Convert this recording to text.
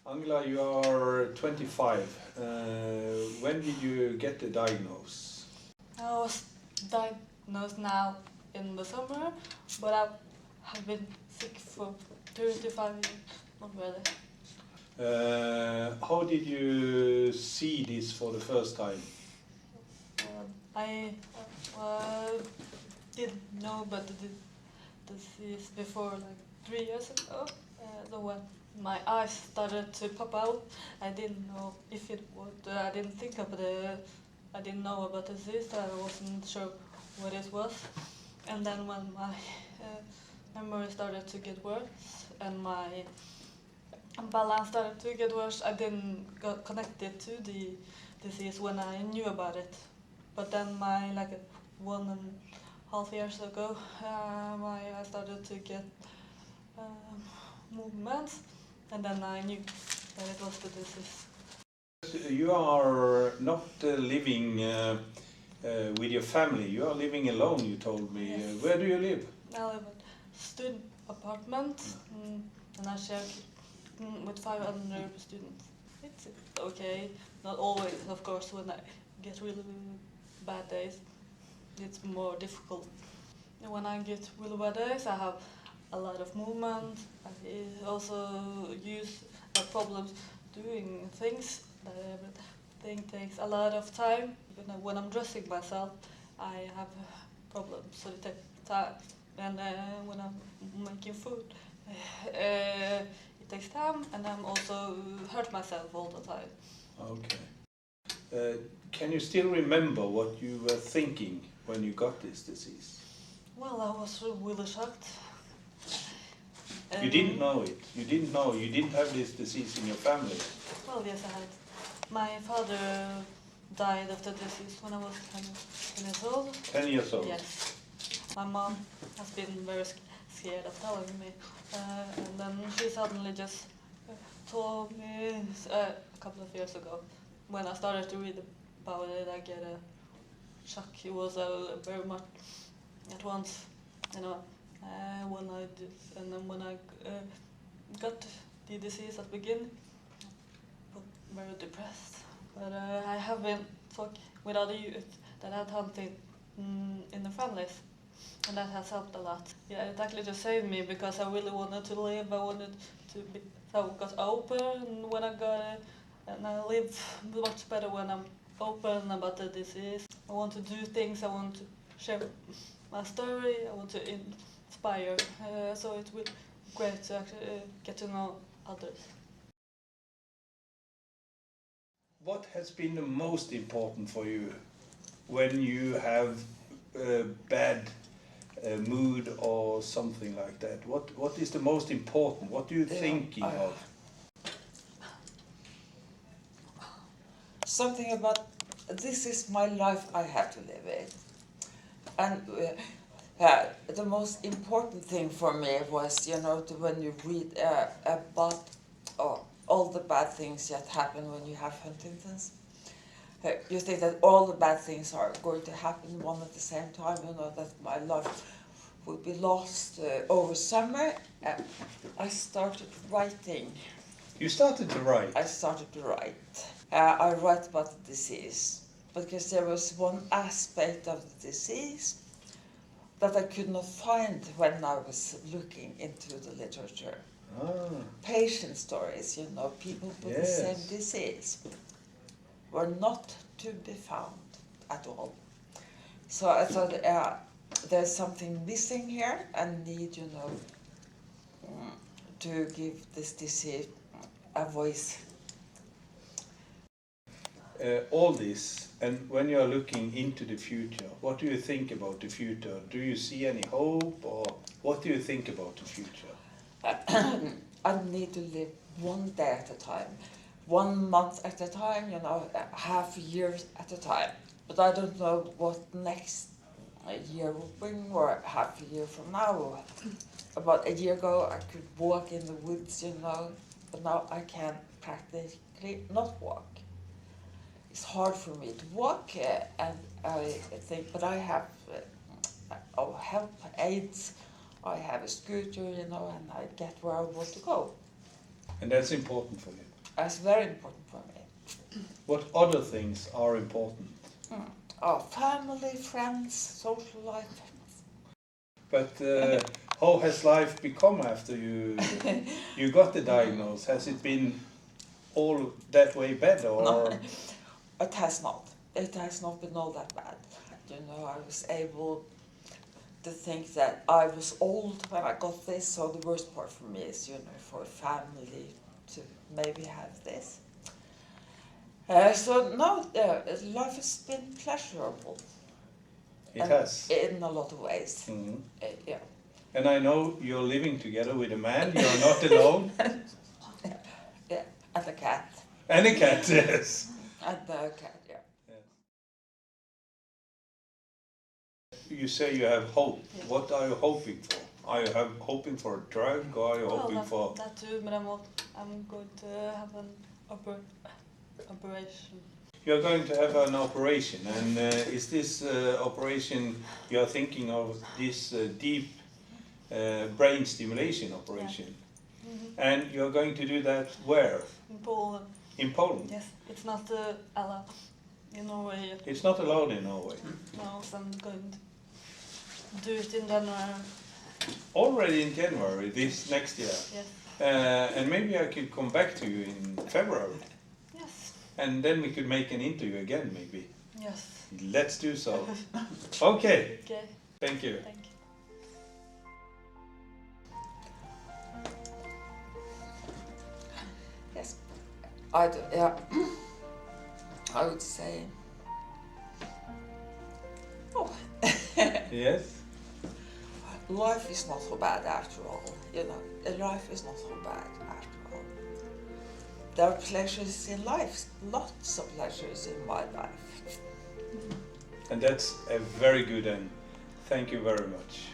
Angela, you are 25. When did you get the diagnosis? I was diagnosed now in the summer, but I have been sick for 35 years, not really. How did you see this for the first time? I didn't know about the disease before, like 3 years ago. So when my eyes started to pop out, I didn't know if it would. I didn't think about it. I didn't know about the disease. I wasn't sure what it was. And then when my memory started to get worse and my balance started to get worse, I didn't get connected to the disease when I knew about it. But then my 1.5 years ago, I started to get movements, and then I knew that it was the disease. You are not living with your family. You are living alone, you told me. Yes. Where do you live? I live in a student apartment, and I share with 500 students. It's okay, not always, of course. When I get really bad days, it's more difficult. And when I get really bad days, I have a lot of movement. I also use problems doing things. Everything takes a lot of time. When I'm dressing myself, I have problems, so it takes time. And when I'm making food, it takes time, and I'm also hurt myself all the time. Okay. Can you still remember what you were thinking when you got this disease? Well, I was really shocked. You didn't know it. You didn't know. You didn't have this disease in your family. Well, yes, I had. My father died of the disease when I was 10 years old. 10 years old? Yes. My mom has been very scared of telling me. And then she suddenly just told me a couple of years ago. When I started to read about it, I get a shock. It was very much at once, when I did, and then when I got the disease at the beginning, I was very depressed. But I have been talking with other youth that had Huntington in the families, and that has helped a lot. Yeah, it actually just saved me because I really wanted to live. I wanted to be. So I got open when I got it, and I live much better when I'm open about the disease. I want to do things. I want to share my story. I want to inspire. So it will be great to actually get to know others. What has been the most important for you when you have a bad mood or something like that? What is the most important? What are you thinking of? Something about this is my life, I have to live it. And the most important thing for me was, when you read about all the bad things that happen when you have Huntington's. You think that all the bad things are going to happen one at the same time, that my life will be lost over summer. I started writing. You started to write? I started to write. I write about the disease because there was one aspect of the disease that I could not find when I was looking into the literature. Patient stories, people with the same disease were not to be found at all. So I thought there's something missing here and need, to give this disease a voice. All this, and when you are looking into the future, what do you think about the future? Do you see any hope, or what do you think about the future? I need to live one day at a time, 1 month at a time, half a year at a time. But I don't know what next year will bring, or half a year from now. about a year ago I could walk in the woods, you know, but now I can practically not walk. It's hard for me to walk, and I think, but I have help aids. I have a scooter, you know, and I get where I want to go. And that's important for you. That's very important for me. What other things are important? Family, friends, social life. But how has life become after you got the diagnosis? Has it been all that way better, or? No, it has not. It has not been all that bad. You know, I was able to think that I was old when I got this, so the worst part for me is, you know, for a family to maybe have this. So no, life has been pleasurable. It has. In a lot of ways. Mm-hmm. Yeah. And I know you're living together with a man, you're not alone. Yeah, and a cat. And a cat, yes. And a cat, yeah. You say you have hope. Yeah. What are you hoping for? Are you hoping for a drug, or are you hoping for... That too, but I'm going to have an operation. You're going to have an operation, and is this operation you're thinking of, this deep brain stimulation operation? Yeah. Mm-hmm. And you're going to do that where? In Poland. In Poland? Yes, it's not allowed in Norway yet. It's not allowed in Norway. No, so I'm going to do it in January. Already in January, this next year. Yes. And maybe I could come back to you in February. Yes. And then we could make an interview again, maybe. Yes. Let's do so. Okay. Okay. Thank you. Thank you. Yes. I would say, Yes? life is not so bad after all. You know, life is not so bad after all. There are pleasures in life, lots of pleasures in my life. And that's a very good end. Thank you very much.